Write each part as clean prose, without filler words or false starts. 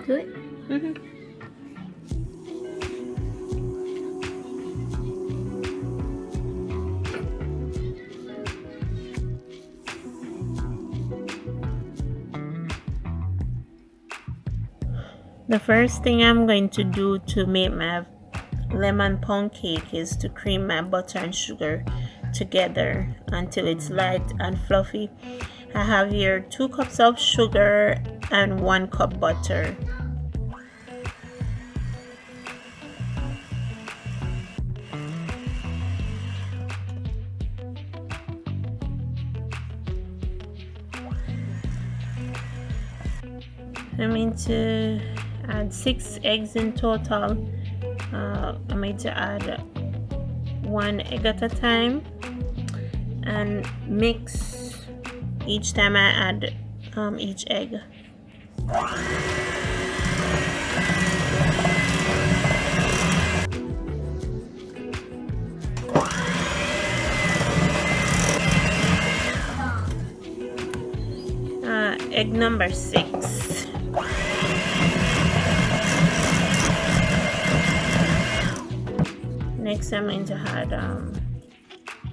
to it? The first thing I'm going to do to make my lemon pound cake is to cream my butter and sugar together until it's light and fluffy. I have here 2 cups of sugar and 1 cup butter. I'm going to add 6 eggs in total. I'm going to add 1 egg at a time and mix each time I add each egg. Egg number 6. Next, I'm going to add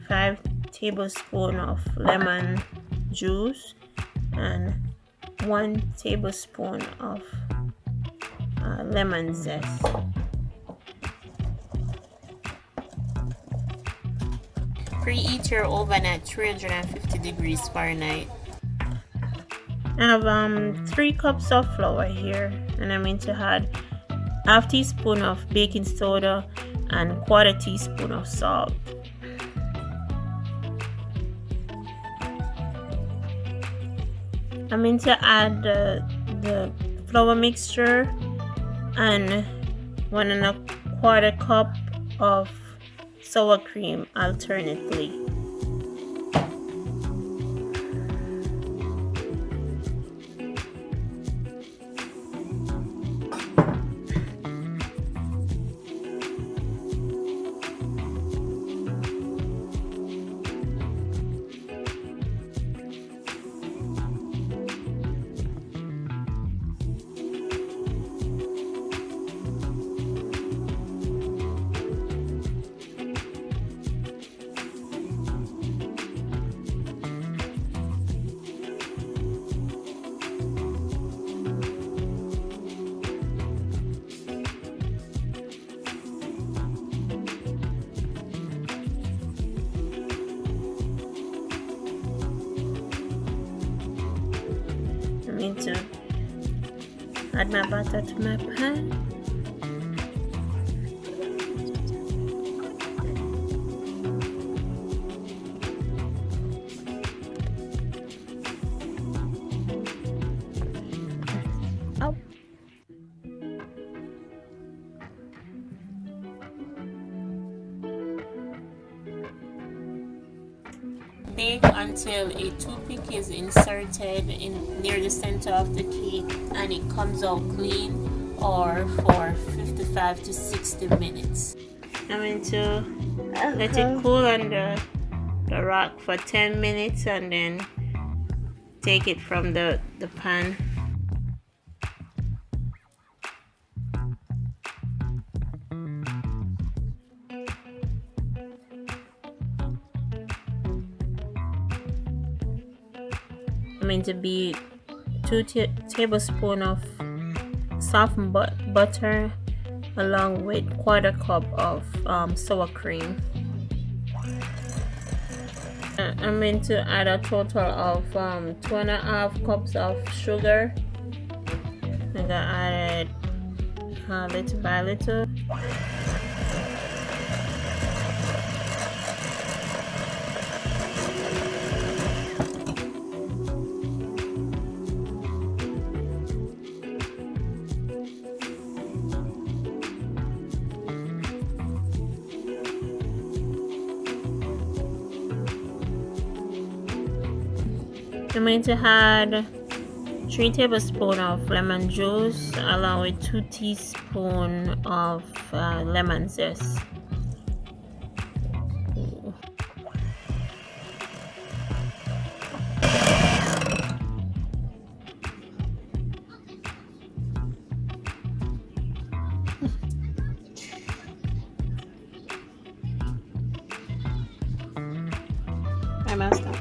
5 tablespoons of lemon juice and 1 tablespoon of lemon zest. Preheat your oven at 350 degrees Fahrenheit. I have 3 cups of flour here, and I'm going to add half teaspoon of baking soda and 1/4 teaspoon of salt. I'm going to add the flour mixture and 1¼ cup of sour cream alternately. I'm going to add my butter to my pan. Oh. Bake until a toothpick is inserted near the center of the cake and it comes out clean, or for 55 to 60 minutes. I'm going to let it cool on the rack for 10 minutes and then take it from the pan. I'm going to beat 2 tablespoons of softened butter along with 1/4 cup of sour cream. I'm going to add a total of 2½ cups of sugar. I'm going to add it little by little. I'm going to add 3 tablespoons of lemon juice along with 2 teaspoons of lemon zest. I must stop.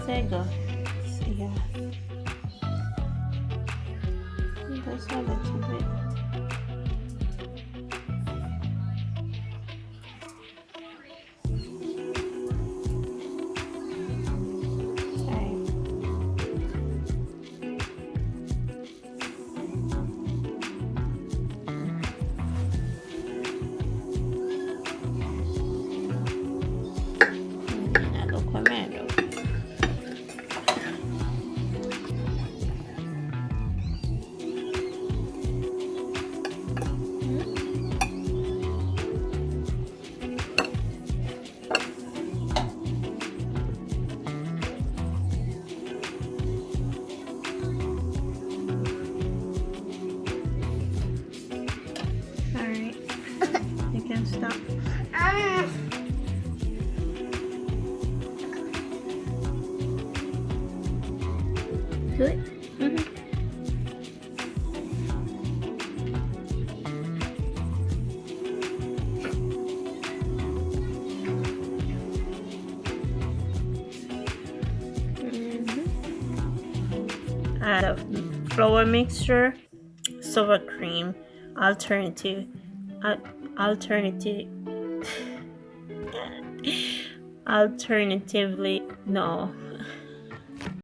There you go. Yeah. Just a little bit. Stop. Good. Add a flour mixture, sour cream, alternatively no,